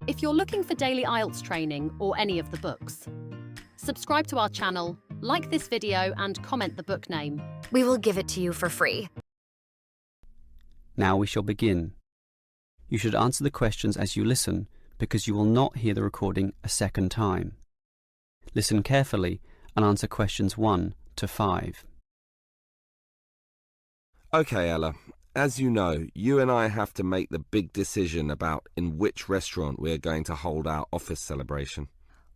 If you're looking for daily IELTS training or any of the books, subscribe to our channel, like this video and comment the book name. We will give it to you for free. Now we shall begin. You should answer the questions as you listen because you will not hear the recording a second time. Listen carefully and answer questions 1 to 5. Okay, Ella. As you know, you and I have to make the big decision about in which restaurant we are going to hold our office celebration.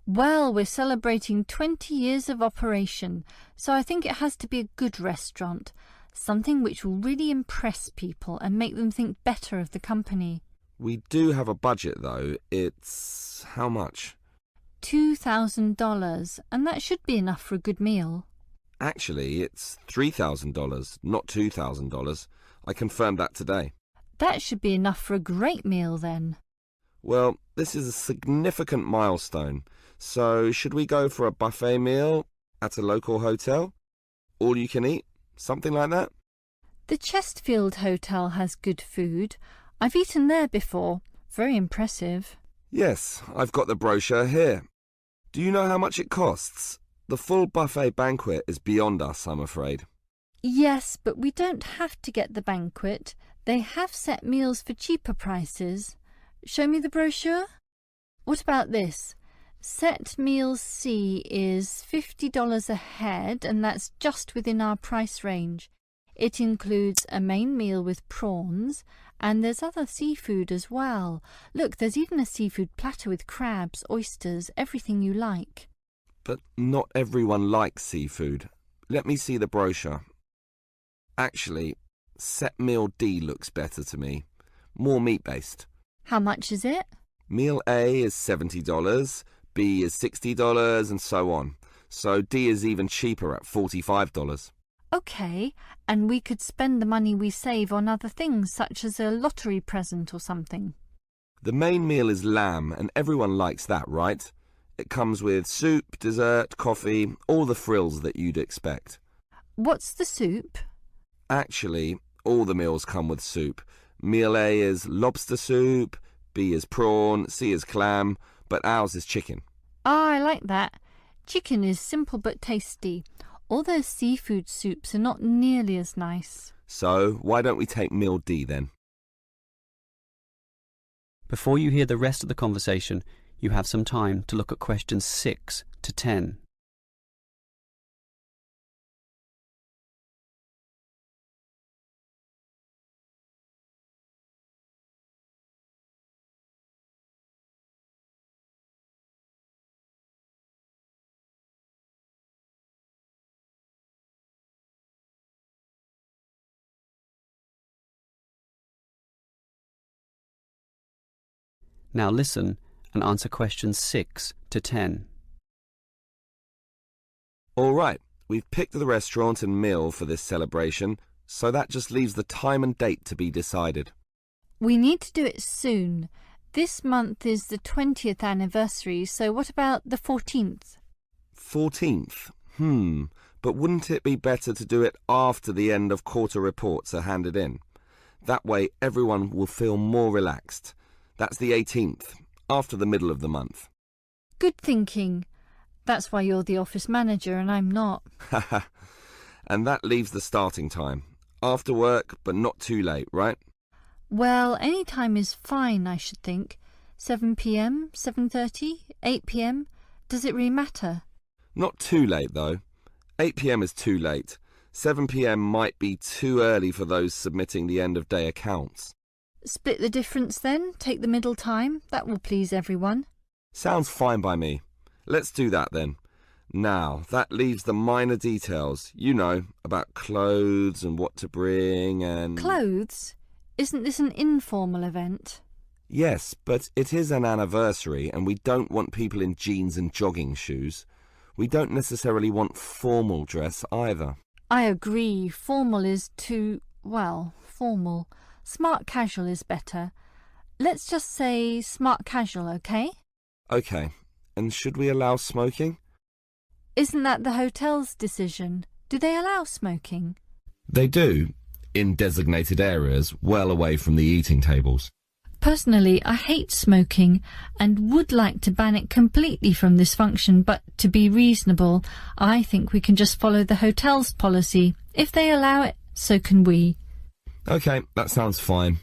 Well, we're celebrating 20 years of operation, so I think it has to be a good restaurant, something which will really impress people and make them think better of the company. We do have a budget, though. It's how much? $2,000, and that should be enough for a good meal. Actually, it's $3,000, not $2,000. I confirmed that today. That should be enough for a great meal, then. Well, this is a significant milestone. So, should we go for a buffet meal at a local hotel? All you can eat? Something like that? The Chesterfield Hotel has good food. I've eaten there before. Very impressive. Yes, I've got the brochure here. Do you know how much it costs? The full buffet banquet is beyond us, I'm afraid. Yes, but we don't have to get the banquet. They have set meals for cheaper prices. Show me the brochure. What about this? Set meals C is $50 a head, and that's just within our price range. It includes a main meal with prawns, and there's other seafood as well. Look, there's even a seafood platter with crabs, oysters, everything you like. But not everyone likes seafood. Let me see the brochure. Actually, set meal D looks better to me. More meat-based. How much is it? Meal A is $70, B is $60, and so on. So D is even cheaper at $45. OK, and we could spend the money we save on other things, such as a lottery present or something. The main meal is lamb, and everyone likes that, right? It comes with soup, dessert, coffee, all the frills that you'd expect. What's the soup? Actually, all the meals come with soup. Meal A is lobster soup, B is prawn, C is clam, but ours is chicken. Ah, I like that. Chicken is simple but tasty. All those seafood soups are not nearly as nice. So, why don't we take meal D then? Before you hear the rest of the conversation, you have some time to look at questions 6 to 10. Now listen and answer questions 6 to 10. All right, we've picked the restaurant and meal for this celebration, so that just leaves the time and date to be decided. We need to do it soon. This month is the 20th anniversary, so what about the 14th? 14th? But wouldn't it be better to do it after the end of quarter reports are handed in? That way everyone will feel more relaxed. That's the 18th, after the middle of the month. Good thinking. That's why you're the office manager and I'm not. And that leaves the starting time. After work, but not too late, right? Well, any time is fine, I should think. 7 p.m, 7:30, 8 p.m. Does it really matter? Not too late, though. 8 p.m. is too late. 7 p.m. might be too early for those submitting the end-of-day accounts. Split the difference then, take the middle time. That will please everyone. Sounds fine by me. Let's do that then. Now, that leaves the minor details, you know, about clothes and what to bring and... Clothes? Isn't this an informal event? Yes, but it is an anniversary and we don't want people in jeans and jogging shoes. We don't necessarily want formal dress either. I agree. Formal is too, well, formal. Smart casual is better. Let's just say smart casual, OK? OK. And should we allow smoking? Isn't that the hotel's decision? Do they allow smoking? They do, in designated areas, well away from the eating tables. Personally, I hate smoking and would like to ban it completely from this function, but to be reasonable, I think we can just follow the hotel's policy. If they allow it, so can we. OK, that sounds fine.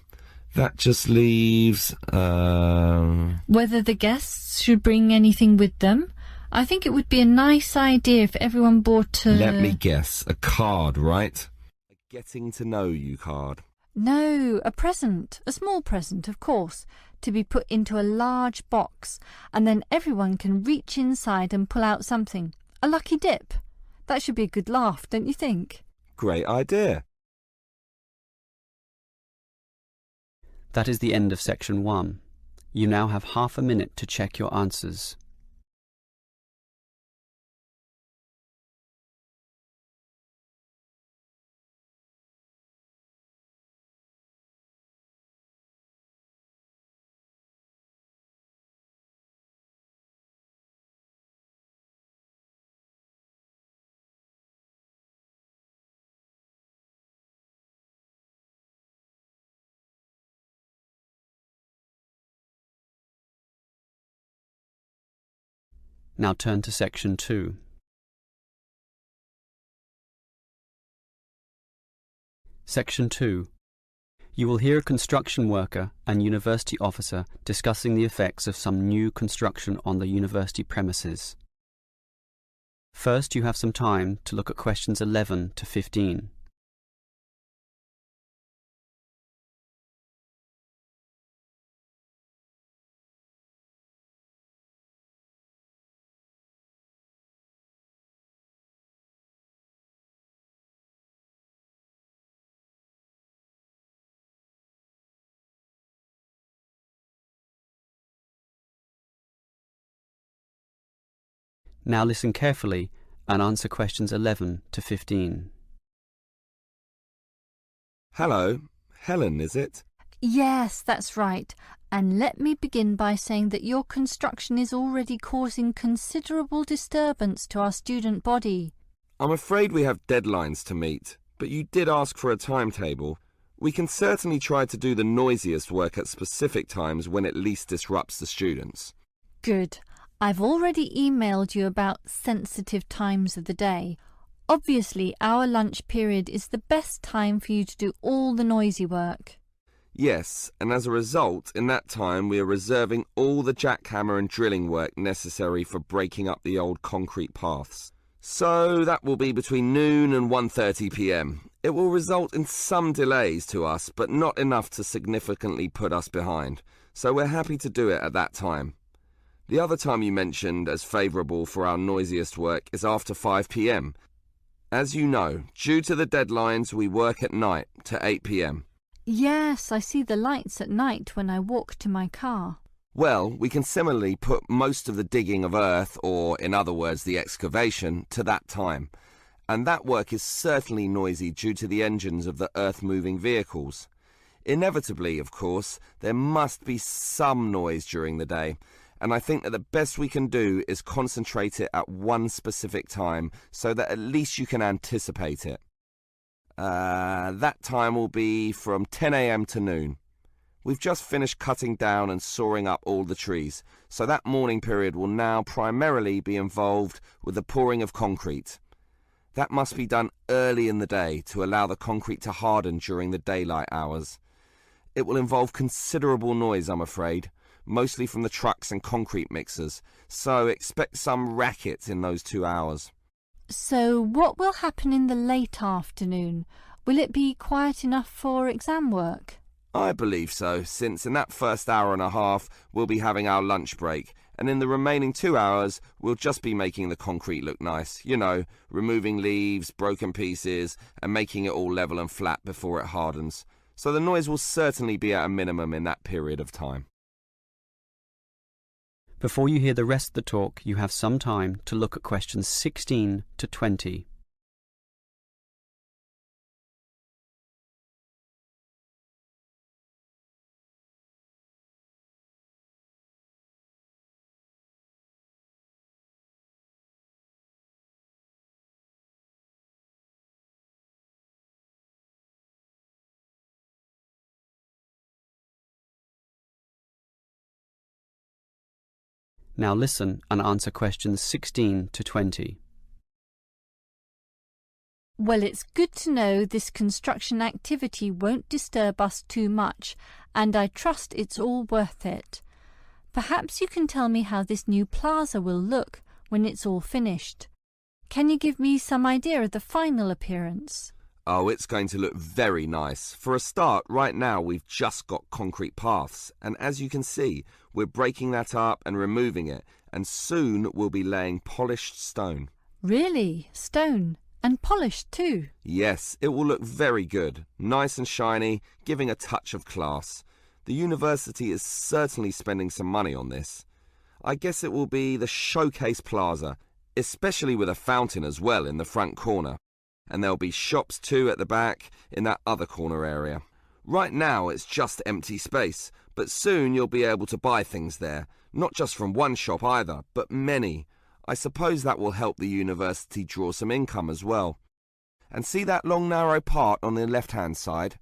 That just leaves, Whether the guests should bring anything with them? I think it would be a nice idea if everyone bought a... Let me guess, a card, right? A getting to know you card. No, a present, a small present, of course, to be put into a large box, and then everyone can reach inside and pull out something. A lucky dip. That should be a good laugh, don't you think? Great idea. That is the end of section 1. You now have half a minute to check your answers. Now turn to section 2. Section 2. You will hear a construction worker and university officer discussing the effects of some new construction on the university premises. First, you have some time to look at questions 11 to 15. Now listen carefully and answer questions 11 to 15. Hello, Helen, is it? Yes, that's right. And let me begin by saying that your construction is already causing considerable disturbance to our student body. I'm afraid we have deadlines to meet, but you did ask for a timetable. We can certainly try to do the noisiest work at specific times when it least disrupts the students. Good. I've already emailed you about sensitive times of the day. Obviously, our lunch period is the best time for you to do all the noisy work. Yes, and as a result, in that time we are reserving all the jackhammer and drilling work necessary for breaking up the old concrete paths. So that will be between noon and 1:30 p.m. It will result in some delays to us, but not enough to significantly put us behind. So we're happy to do it at that time. The other time you mentioned as favourable for our noisiest work is after 5 p.m. As you know, due to the deadlines, we work at night to 8 p.m. Yes, I see the lights at night when I walk to my car. Well, we can similarly put most of the digging of earth, or in other words the excavation, to that time. And that work is certainly noisy due to the engines of the earth-moving vehicles. Inevitably, of course, there must be some noise during the day, and I think that the best we can do is concentrate it at one specific time so that at least you can anticipate it. That time will be from 10 a.m. to noon. We've just finished cutting down and sawing up all the trees, so that morning period will now primarily be involved with the pouring of concrete. That must be done early in the day to allow the concrete to harden during the daylight hours. It will involve considerable noise, I'm afraid, mostly from the trucks and concrete mixers, so expect some racket in those 2 hours. So what will happen in the late afternoon? Will it be quiet enough for exam work? I believe so, since in that first hour and a half we'll be having our lunch break, and in the remaining 2 hours we'll just be making the concrete look nice, you know, removing leaves, broken pieces, and making it all level and flat before it hardens. So the noise will certainly be at a minimum in that period of time. Before you hear the rest of the talk, you have some time to look at questions 16 to 20. Now listen and answer questions 16 to 20. Well, it's good to know this construction activity won't disturb us too much, and I trust it's all worth it. Perhaps you can tell me how this new plaza will look when it's all finished. Can you give me some idea of the final appearance? Oh, it's going to look very nice. For a start, right now we've just got concrete paths, and as you can see, we're breaking that up and removing it, and soon we'll be laying polished stone. Really? Stone? And polished too? Yes, it will look very good, nice and shiny, giving a touch of class. The university is certainly spending some money on this. I guess it will be the showcase plaza, especially with a fountain as well in the front corner. And there'll be shops too at the back in that other corner area. Right now it's just empty space, but soon you'll be able to buy things there, not just from one shop either, but many. I suppose that will help the university draw some income as well. And see that long narrow part on the left-hand side?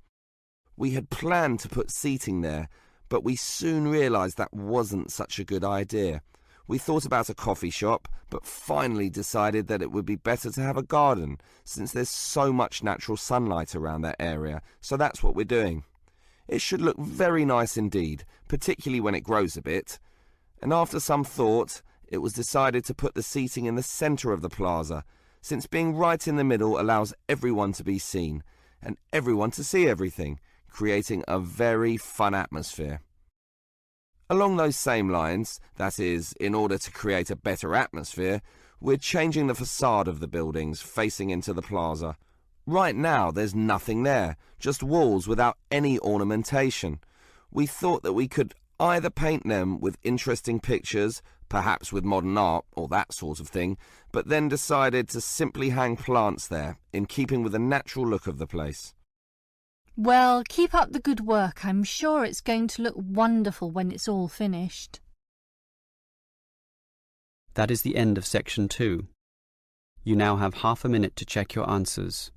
We had planned to put seating there, but we soon realised that wasn't such a good idea. We thought about a coffee shop, but finally decided that it would be better to have a garden, since there's so much natural sunlight around that area, so that's what we're doing. It should look very nice indeed, particularly when it grows a bit. And after some thought, it was decided to put the seating in the centre of the plaza, since being right in the middle allows everyone to be seen, and everyone to see everything, creating a very fun atmosphere. Along those same lines, that is, in order to create a better atmosphere, we're changing the facade of the buildings facing into the plaza. Right now there's nothing there, just walls without any ornamentation. We thought that we could either paint them with interesting pictures, perhaps with modern art or that sort of thing, but then decided to simply hang plants there, in keeping with the natural look of the place. Well, keep up the good work. I'm sure it's going to look wonderful when it's all finished. That is the end of section 2. You now have half a minute to check your answers.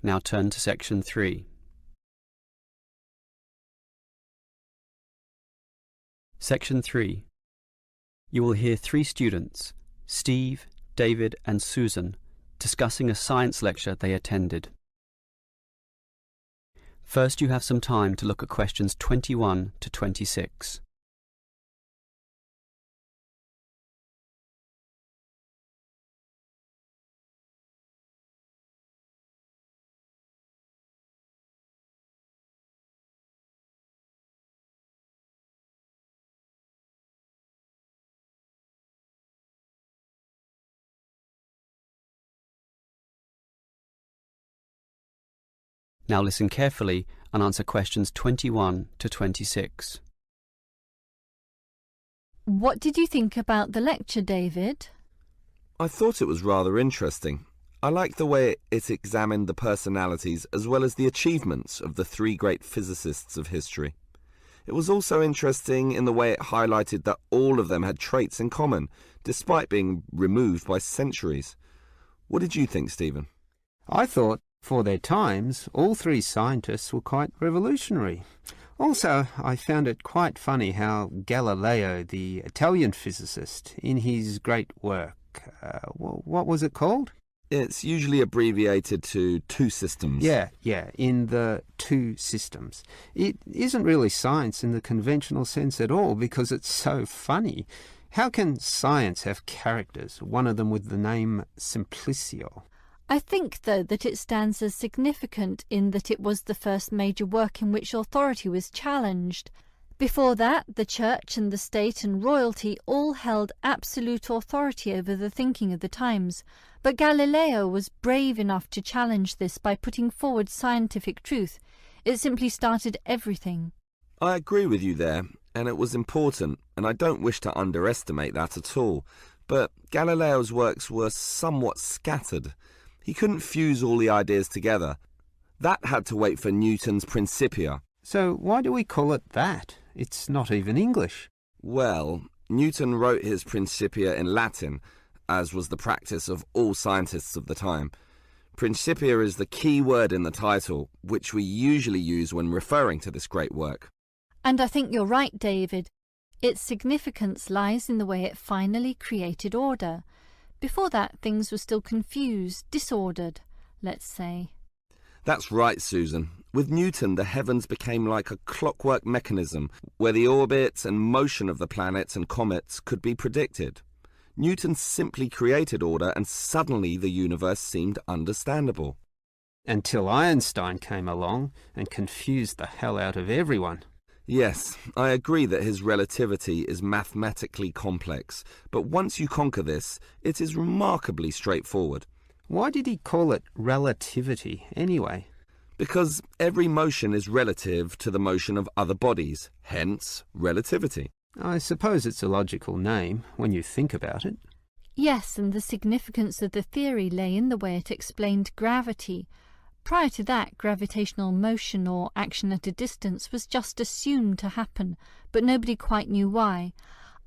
Now turn to section 3. Section 3. You will hear 3 students, Steve, David and Susan, discussing a science lecture they attended. First, you have some time to look at questions 21 to 26. Now listen carefully and answer questions 21 to 26. What did you think about the lecture, David? I thought it was rather interesting. I liked the way it examined the personalities as well as the achievements of the 3 great physicists of history. It was also interesting in the way it highlighted that all of them had traits in common, despite being removed by centuries. What did you think, Stephen? I thought, for their times, all 3 scientists were quite revolutionary. Also, I found it quite funny how Galileo, the Italian physicist, in his great work, what was it called? It's usually abbreviated to 2 systems. Yeah, in the 2 systems. It isn't really science in the conventional sense at all because it's so funny. How can science have characters, one of them with the name Simplicio? I think, though, that it stands as significant in that it was the first major work in which authority was challenged. Before that, the church and the state and royalty all held absolute authority over the thinking of the times, but Galileo was brave enough to challenge this by putting forward scientific truth. It simply started everything. I agree with you there. and it was important, and I don't wish to underestimate that at all. But Galileo's works were somewhat scattered. He couldn't fuse all the ideas together. That had to wait for Newton's Principia. So why do we call it that? It's not even English. Well, Newton wrote his Principia in Latin, as was the practice of all scientists of the time. Principia is the key word in the title, which we usually use when referring to this great work. And I think you're right, David. Its significance lies in the way it finally created order. Before that, things were still confused, disordered, let's say. That's right, Susan. With Newton, the heavens became like a clockwork mechanism where the orbits and motion of the planets and comets could be predicted. Newton simply created order, and suddenly the universe seemed understandable. Until Einstein came along and confused the hell out of everyone. Yes, I agree that his relativity is mathematically complex, but once you conquer this, it is remarkably straightforward. Why did he call it relativity anyway? Because every motion is relative to the motion of other bodies, hence relativity. I suppose it's a logical name when you think about it. Yes, and the significance of the theory lay in the way it explained gravity. Prior to that, gravitational motion or action at a distance was just assumed to happen, but nobody quite knew why.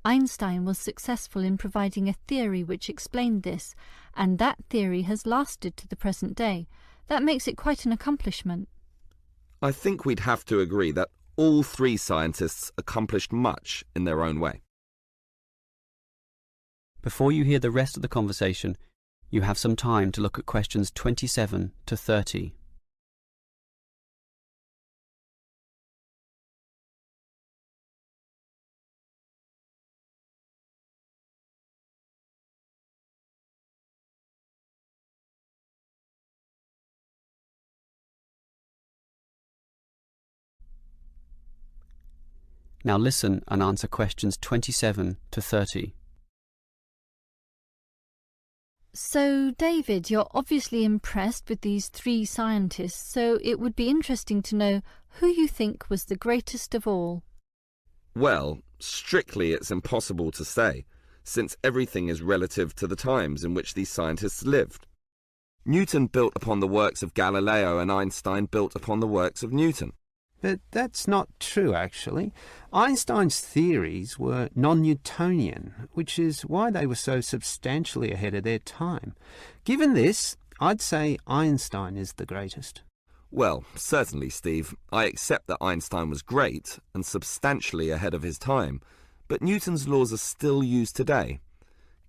Einstein was successful in providing a theory which explained this, and that theory has lasted to the present day. That makes it quite an accomplishment. I think we'd have to agree that all three scientists accomplished much in their own way. Before you hear the rest of the conversation, you have some time to look at questions 27 to 30. Now listen and answer questions 27 to 30. So, David, you're obviously impressed with these three scientists, so it would be interesting to know who you think was the greatest of all. Well, strictly it's impossible to say, since everything is relative to the times in which these scientists lived. Newton built upon the works of Galileo, and Einstein built upon the works of Newton. But that's not true, actually. Einstein's theories were non-Newtonian, which is why they were so substantially ahead of their time. Given this, I'd say Einstein is the greatest. Well, certainly, Steve. I accept that Einstein was great and substantially ahead of his time, but Newton's laws are still used today.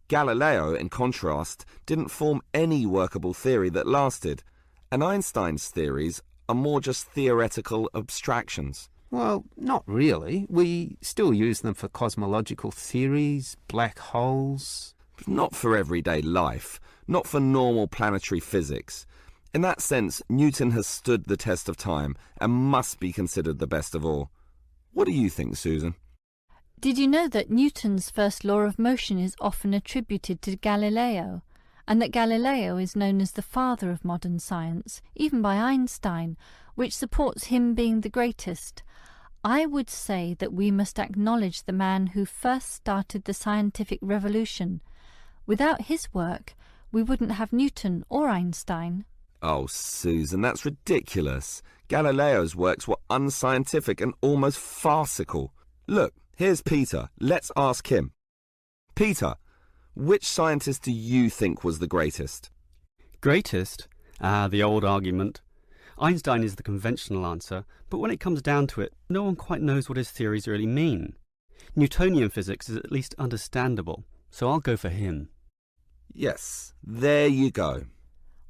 Galileo, in contrast, didn't form any workable theory that lasted, and Einstein's theories are more just theoretical abstractions. Well, not really. We still use them for cosmological theories, black holes. Not for everyday life, not for normal planetary physics. In that sense, Newton has stood the test of time and must be considered the best of all. What do you think, Susan? Did you know that Newton's first law of motion is often attributed to Galileo, and that Galileo is known as the father of modern science, even by Einstein, which supports him being the greatest? I would say that we must acknowledge the man who first started the scientific revolution. Without his work, we wouldn't have Newton or Einstein. Oh, Susan, that's ridiculous. Galileo's works were unscientific and almost farcical. Look, here's Peter. Let's ask him. Peter, which scientist do you think was the greatest? Greatest? The old argument. Einstein is the conventional answer, but when it comes down to it, no one quite knows what his theories really mean. Newtonian physics is at least understandable, so I'll go for him. Yes, there you go.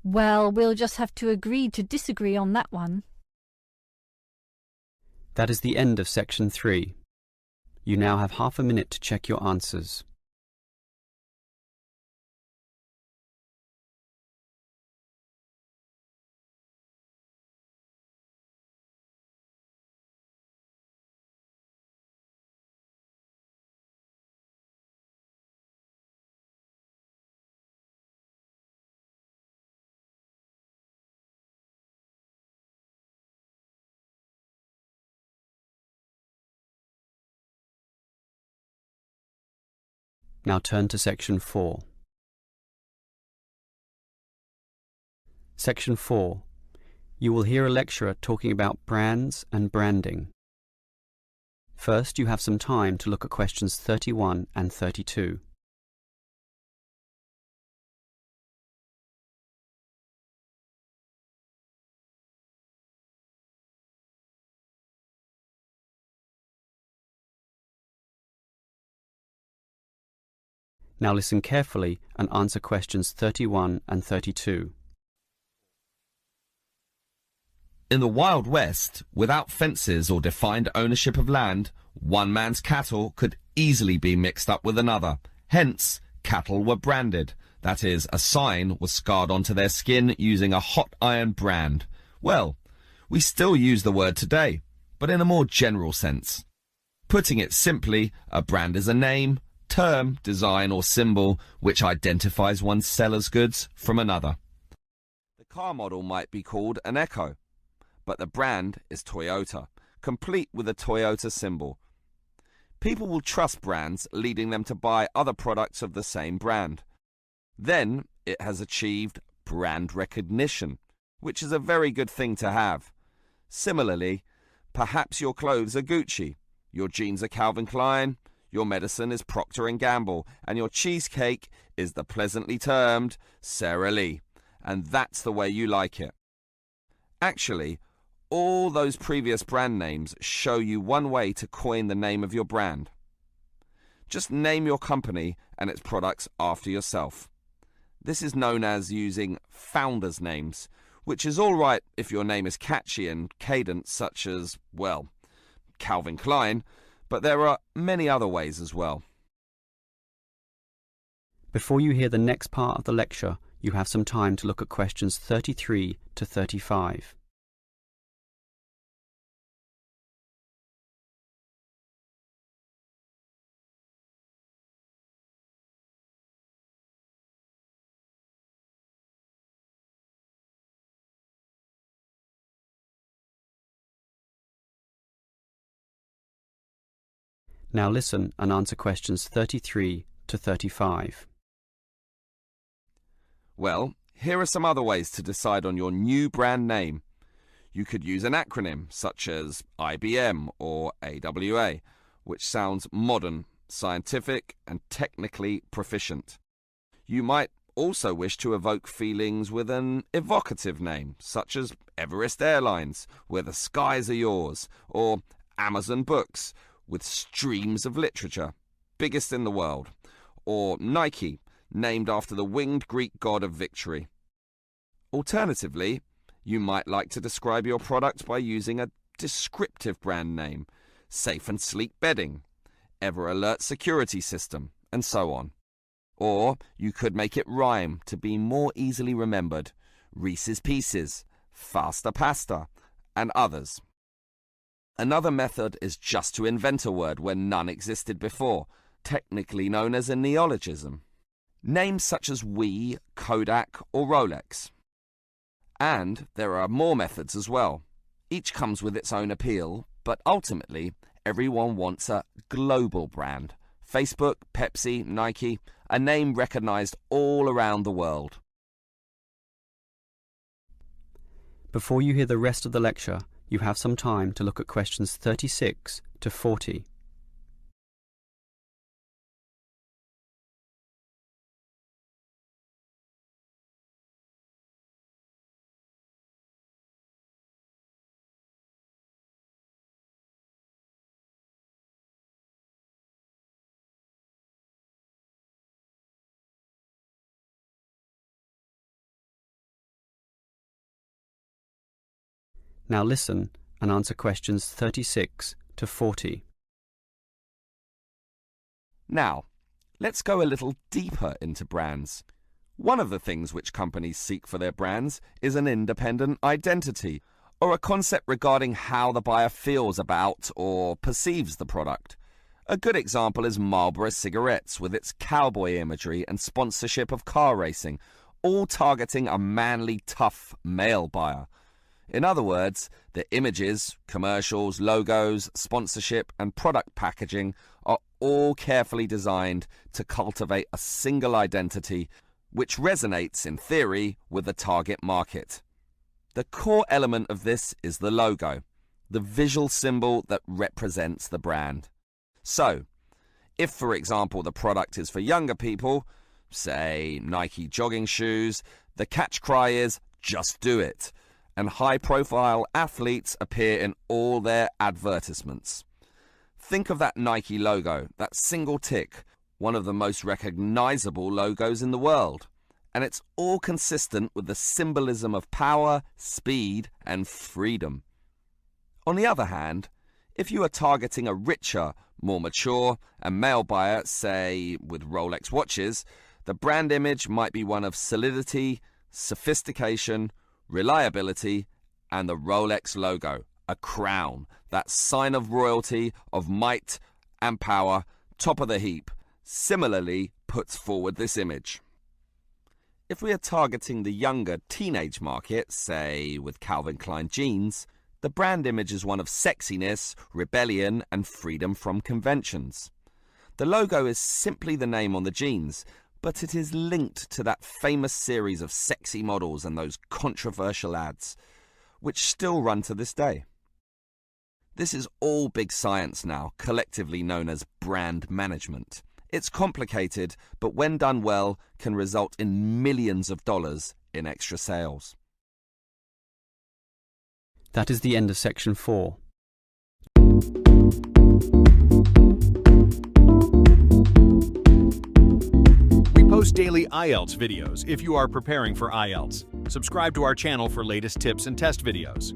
Well, we'll just have to agree to disagree on that one. That is the end of section 3. You now have half a minute to check your answers. Now turn to Section 4. Section 4. You will hear a lecturer talking about brands and branding. First, you have some time to look at questions 31 and 32. Now listen carefully and answer questions 31 and 32. In the Wild West, without fences or defined ownership of land, one man's cattle could easily be mixed up with another. Hence, cattle were branded. That is, a sign was scarred onto their skin using a hot iron brand. Well, we still use the word today, but in a more general sense. Putting it simply, a brand is a name, term, design or symbol which identifies one's seller's goods from another. The car model might be called an Echo, but the brand is Toyota, complete with a Toyota symbol. People will trust brands, leading them to buy other products of the same brand. Then it has achieved brand recognition, which is a very good thing to have. Similarly, perhaps your clothes are Gucci, your jeans are Calvin Klein, your medicine is Procter & Gamble, and your cheesecake is the pleasantly termed Sara Lee. And that's the way you like it. Actually, all those previous brand names show you one way to coin the name of your brand. Just name your company and its products after yourself. This is known as using founders' names, which is all right if your name is catchy and cadent, such as, well, Calvin Klein, but there are many other ways as well. Before you hear the next part of the lecture, you have some time to look at questions 33 to 35. Now listen and answer questions 33 to 35. Well, here are some other ways to decide on your new brand name. You could use an acronym such as IBM or AWA, which sounds modern, scientific, and technically proficient. You might also wish to evoke feelings with an evocative name, such as Everest Airlines, where the skies are yours, or Amazon Books, with streams of literature, biggest in the world, or Nike, named after the winged Greek god of victory. Alternatively, you might like to describe your product by using a descriptive brand name, Safe and Sleek Bedding, Ever Alert Security System, and so on. Or you could make it rhyme to be more easily remembered, Reese's Pieces, Faster Pasta, and others. Another method is just to invent a word where none existed before, technically known as a neologism. Names such as Wii, Kodak, or Rolex. And there are more methods as well. Each comes with its own appeal, but ultimately, everyone wants a global brand. Facebook, Pepsi, Nike, a name recognized all around the world. Before you hear the rest of the lecture, you have some time to look at questions 36 to 40. Now listen and answer questions 36 to 40. Now, let's go a little deeper into brands. One of the things which companies seek for their brands is an independent identity, or a concept regarding how the buyer feels about or perceives the product. A good example is Marlboro cigarettes with its cowboy imagery and sponsorship of car racing, all targeting a manly, tough male buyer. In other words, the images, commercials, logos, sponsorship, and product packaging are all carefully designed to cultivate a single identity which resonates, in theory, with the target market. The core element of this is the logo, the visual symbol that represents the brand. So, if, for example, the product is for younger people, say Nike jogging shoes, the catch cry is, "Just do it," and high-profile athletes appear in all their advertisements. Think of that Nike logo, that single tick, one of the most recognizable logos in the world. And it's all consistent with the symbolism of power, speed, and freedom. On the other hand, if you are targeting a richer, more mature, and male buyer, say with Rolex watches, the brand image might be one of solidity, sophistication, reliability, and the Rolex logo, a crown, that sign of royalty, of might and power, top of the heap, similarly puts forward this image. If we are targeting the younger teenage market, say with Calvin Klein jeans, the brand image is one of sexiness, rebellion, and freedom from conventions. The logo is simply the name on the jeans, but it is linked to that famous series of sexy models and those controversial ads, which still run to this day. This is all big science now, collectively known as brand management. It's complicated, but when done well, can result in millions of dollars in extra sales. That is the end of section 4. We post daily IELTS videos if you are preparing for IELTS. Subscribe to our channel for latest tips and test videos.